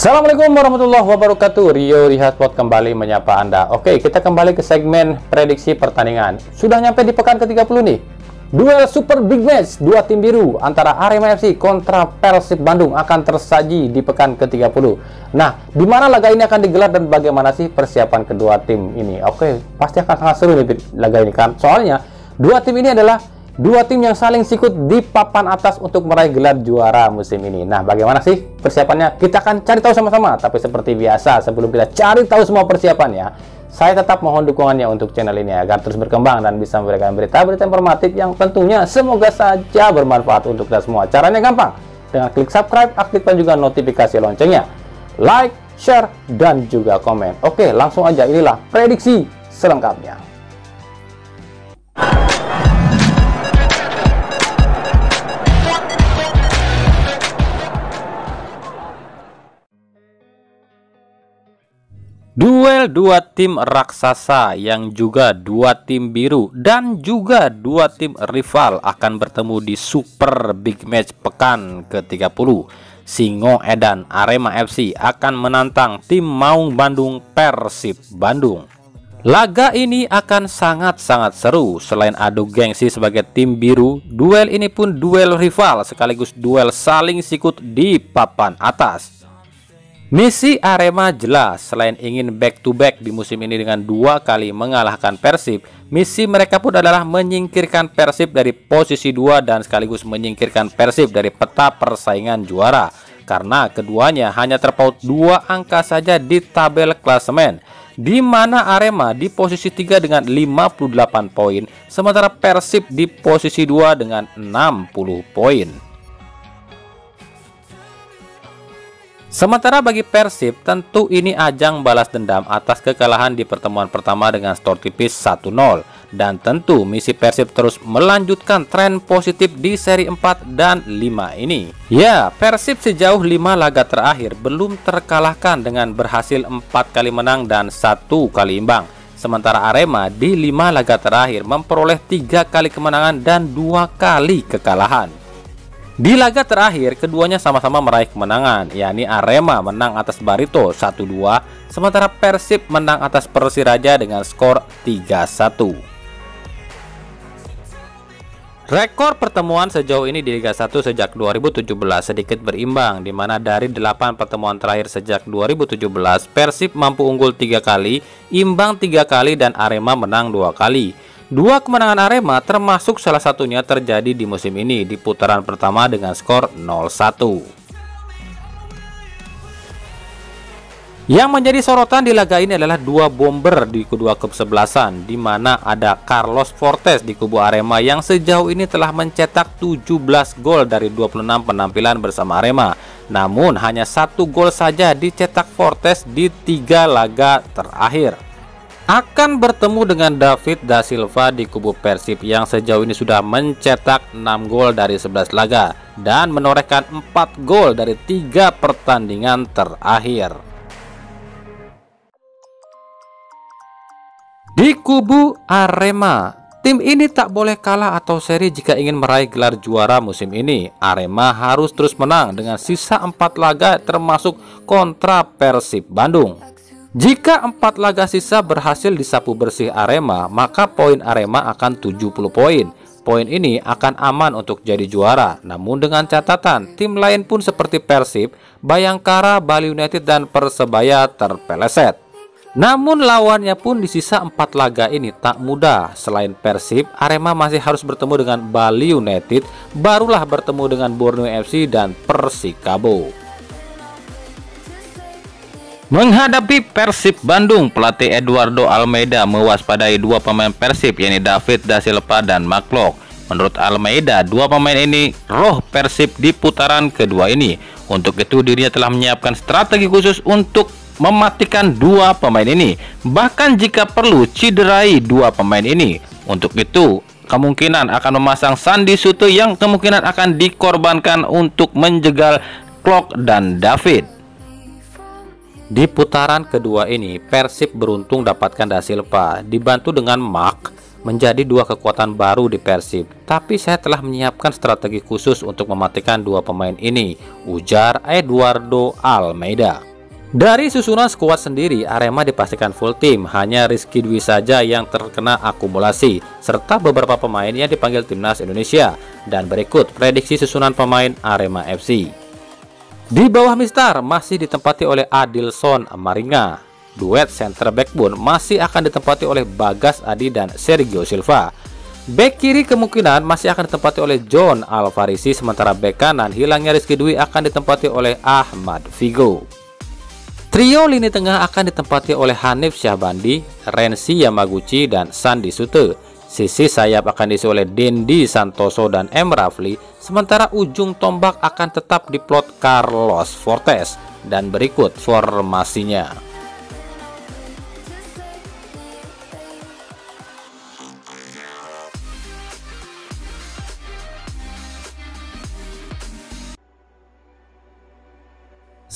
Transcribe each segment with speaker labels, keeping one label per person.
Speaker 1: Assalamualaikum warahmatullahi wabarakatuh. Rio Rihasport kembali menyapa Anda. Oke, kita kembali ke segmen prediksi pertandingan. Sudah nyampe di pekan ke-30 nih. Duel super big match dua tim biru antara Arema FC kontra Persib Bandung akan tersaji di pekan ke-30. Nah, di mana laga ini akan digelar dan bagaimana sih persiapan kedua tim ini? Oke, pasti akan sangat seru nih laga ini kan. Soalnya dua tim ini adalah dua tim yang saling sikut di papan atas untuk meraih gelar juara musim ini. Nah, bagaimana sih persiapannya? Kita akan cari tahu sama-sama. Tapi seperti biasa, sebelum kita cari tahu semua persiapannya, saya tetap mohon dukungannya untuk channel ini agar terus berkembang dan bisa memberikan berita-berita informatif yang tentunya semoga saja bermanfaat untuk kita semua. Caranya gampang, dengan klik subscribe, aktifkan juga notifikasi loncengnya, like, share, dan juga komen. Oke, langsung aja, inilah prediksi selengkapnya. Duel dua tim raksasa yang juga dua tim biru dan juga dua tim rival akan bertemu di Super Big Match pekan ke-30. Singo Edan Arema FC akan menantang tim Maung Bandung Persib Bandung. Laga ini akan sangat-sangat seru. Selain adu gengsi sebagai tim biru, duel ini pun duel rival sekaligus duel saling sikut di papan atas. Misi Arema jelas, selain ingin back to back di musim ini dengan dua kali mengalahkan Persib, misi mereka pun adalah menyingkirkan Persib dari posisi 2 dan sekaligus menyingkirkan Persib dari peta persaingan juara. Karena keduanya hanya terpaut 2 angka saja di tabel klasemen, di mana Arema di posisi 3 dengan 58 poin, sementara Persib di posisi 2 dengan 60 poin. Sementara bagi Persib, tentu ini ajang balas dendam atas kekalahan di pertemuan pertama dengan skor tipis 1-0. Dan tentu misi Persib terus melanjutkan tren positif di seri 4 dan 5 ini. Ya, Persib sejauh 5 laga terakhir belum terkalahkan dengan berhasil 4 kali menang dan 1 kali imbang. Sementara Arema di 5 laga terakhir memperoleh 3 kali kemenangan dan 2 kali kekalahan. Di laga terakhir, keduanya sama-sama meraih kemenangan, yakni Arema menang atas Barito 1-2, sementara Persib menang atas Persiraja dengan skor 3-1. Rekor pertemuan sejauh ini di Liga 1 sejak 2017 sedikit berimbang, di mana dari 8 pertemuan terakhir sejak 2017, Persib mampu unggul 3 kali, imbang 3 kali, dan Arema menang 2 kali. 2 kemenangan Arema termasuk salah satunya terjadi di musim ini di putaran pertama dengan skor 0-1. Yang menjadi sorotan di laga ini adalah 2 bomber di kedua kesebelasan, di mana ada Carlos Fortes di kubu Arema yang sejauh ini telah mencetak 17 gol dari 26 penampilan bersama Arema. Namun hanya 1 gol saja dicetak Fortes di 3 laga terakhir. Akan bertemu dengan David da Silva di kubu Persib yang sejauh ini sudah mencetak 6 gol dari 11 laga dan menorehkan 4 gol dari 3 pertandingan terakhir. Di kubu Arema, tim ini tak boleh kalah atau seri jika ingin meraih gelar juara musim ini. Arema harus terus menang dengan sisa 4 laga termasuk kontra Persib Bandung. Jika 4 laga sisa berhasil disapu bersih Arema, maka poin Arema akan 70 poin. Poin ini akan aman untuk jadi juara. Namun dengan catatan, tim lain pun seperti Persib, Bayangkara, Bali United, dan Persebaya terpeleset. Namun lawannya pun di sisa 4 laga ini tak mudah. Selain Persib, Arema masih harus bertemu dengan Bali United, barulah bertemu dengan Borneo FC dan Persikabo. Menghadapi Persib Bandung, pelatih Eduardo Almeida mewaspadai 2 pemain Persib, yakni David da Silva dan Maklok. Menurut Almeida, 2 pemain ini roh Persib di putaran kedua ini. Untuk itu dirinya telah menyiapkan strategi khusus untuk mematikan 2 pemain ini, bahkan jika perlu cederai 2 pemain ini. Untuk itu kemungkinan akan memasang Sandi Suto yang kemungkinan akan dikorbankan untuk menjegal Klok dan David. Di putaran kedua ini, Persib beruntung dapatkan da Silva, dibantu dengan Mark, menjadi 2 kekuatan baru di Persib. Tapi saya telah menyiapkan strategi khusus untuk mematikan 2 pemain ini, ujar Eduardo Almeida. Dari susunan skuad sendiri, Arema dipastikan full tim, hanya Rizky Dwi saja yang terkena akumulasi, serta beberapa pemain yang dipanggil timnas Indonesia. Dan berikut prediksi susunan pemain Arema FC. Di bawah Mistar masih ditempati oleh Adilson Maringa. Duet center back pun masih akan ditempati oleh Bagas Adi dan Sergio Silva. Back kiri kemungkinan masih akan ditempati oleh John Alvarisi, sementara back kanan hilangnya Rizky Dwi akan ditempati oleh Ahmad Figo. Trio lini tengah akan ditempati oleh Hanif Syahbandi, Rensi Yamaguchi, dan Sandi Sute. Sisi sayap akan diisi oleh Dendi Santoso dan M. Rafli, sementara ujung tombak akan tetap diplot Carlos Fortes. Dan berikut formasinya.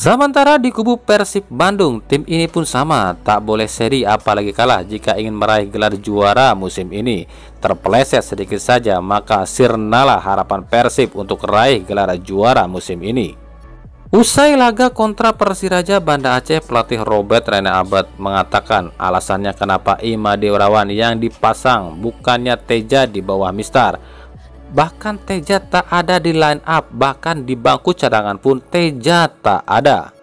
Speaker 1: Sementara di kubu Persib Bandung, tim ini pun sama, tak boleh seri apalagi kalah jika ingin meraih gelar juara musim ini. Terpeleset sedikit saja, maka sirnalah harapan Persib untuk meraih gelar juara musim ini. Usai laga kontra Persiraja Banda Aceh, pelatih Robert Rene Albert mengatakan alasannya kenapa Imade Wirawan yang dipasang bukannya Teja di bawah Mistar. Bahkan Teja tak ada di line up, bahkan di bangku cadangan pun Teja tak ada.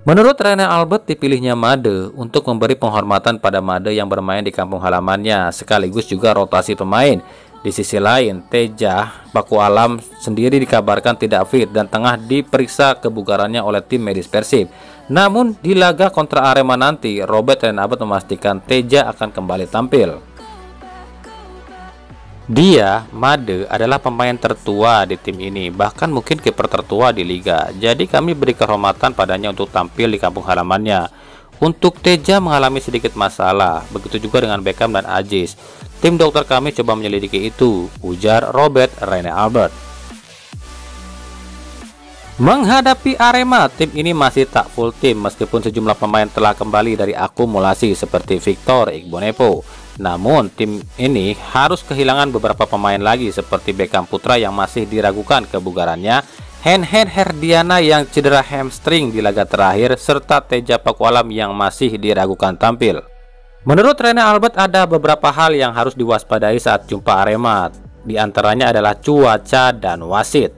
Speaker 1: Menurut Rene Albert, dipilihnya Made untuk memberi penghormatan pada Made yang bermain di kampung halamannya, sekaligus juga rotasi pemain. Di sisi lain, Teja Paku Alam sendiri dikabarkan tidak fit dan tengah diperiksa kebugarannya oleh tim medis Persib. Namun di laga kontra Arema nanti, Robert Rene Albert memastikan Teja akan kembali tampil. Dia, Made, adalah pemain tertua di tim ini, bahkan mungkin kiper tertua di liga. Jadi kami beri kehormatan padanya untuk tampil di kampung halamannya. Untuk Teja mengalami sedikit masalah, begitu juga dengan Beckham dan Aziz. Tim dokter kami coba menyelidiki itu, ujar Robert Rene Albert. Menghadapi Arema, tim ini masih tak full tim meskipun sejumlah pemain telah kembali dari akumulasi seperti Victor Igbonepo. Namun tim ini harus kehilangan beberapa pemain lagi seperti Beckham Putra yang masih diragukan kebugarannya, Hen-Hen Herdiana yang cedera hamstring di laga terakhir, serta Teja Pakualam yang masih diragukan tampil. Menurut Rene Albert ada beberapa hal yang harus diwaspadai saat jumpa Arema, di antaranya adalah cuaca dan wasit.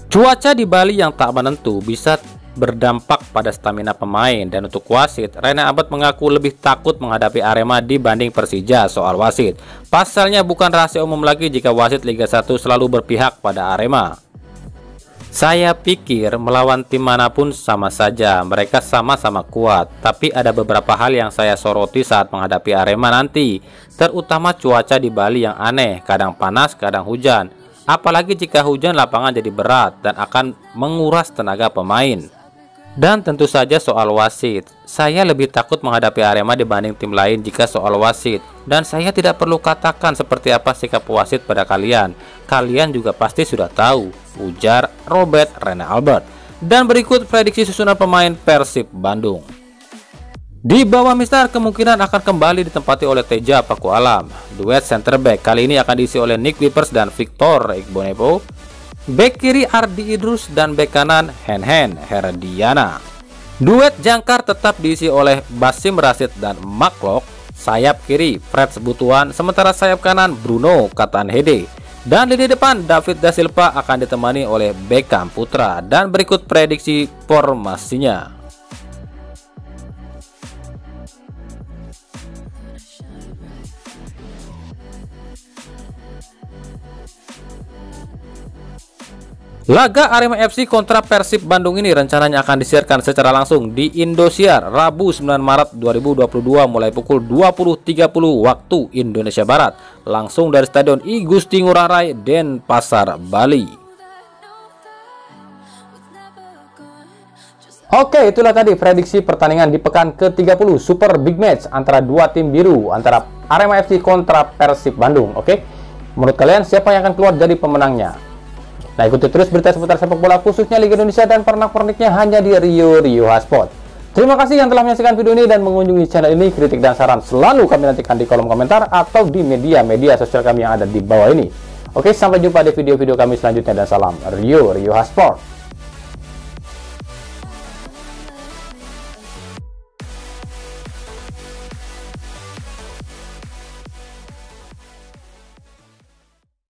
Speaker 1: Cuaca di Bali yang tak menentu bisa berdampak pada stamina pemain, dan untuk wasit, Rene Albert mengaku lebih takut menghadapi Arema dibanding Persija soal wasit. Pasalnya bukan rahasia umum lagi jika wasit Liga 1 selalu berpihak pada Arema. Saya pikir melawan tim manapun sama saja, mereka sama-sama kuat, tapi ada beberapa hal yang saya soroti saat menghadapi Arema nanti, terutama cuaca di Bali yang aneh, kadang panas, kadang hujan. Apalagi jika hujan, lapangan jadi berat dan akan menguras tenaga pemain. Dan tentu saja soal wasit, saya lebih takut menghadapi Arema dibanding tim lain jika soal wasit. Dan saya tidak perlu katakan seperti apa sikap wasit pada kalian. Kalian juga pasti sudah tahu, ujar Robert Rene Albert. Dan berikut prediksi susunan pemain Persib Bandung. Di bawah Mistar kemungkinan akan kembali ditempati oleh Teja Paku Alam. Duet center back kali ini akan diisi oleh Nick Wipers dan Victor Igbonepo. Bek kiri Ardi Idrus dan bek kanan Hen-Hen Herdiana. Duet jangkar tetap diisi oleh Basim Rasid dan Maklok. Sayap kiri Fred Sebutuan, sementara sayap kanan Bruno Katanhede. Dan lini depan David Da Silva akan ditemani oleh Beckham Putra. Dan berikut prediksi formasinya. Laga Arema FC kontra Persib Bandung ini rencananya akan disiarkan secara langsung di Indosiar Rabu 9 Maret 2022 mulai pukul 20.30 waktu Indonesia Barat, langsung dari Stadion I Gusti Ngurah Rai, Denpasar, Bali. Oke, itulah tadi prediksi pertandingan di pekan ke-30 Super Big Match antara dua tim biru, antara Arema FC kontra Persib Bandung. Oke, menurut kalian siapa yang akan keluar jadi pemenangnya? Nah, ikuti terus berita seputar sepak bola khususnya Liga Indonesia dan pernak-perniknya hanya di Rio Hasport. Terima kasih yang telah menyaksikan video ini dan mengunjungi channel ini. Kritik dan saran selalu kami nantikan di kolom komentar atau di media sosial kami yang ada di bawah ini. Oke, sampai jumpa di video-video kami selanjutnya dan salam Rio Hasport.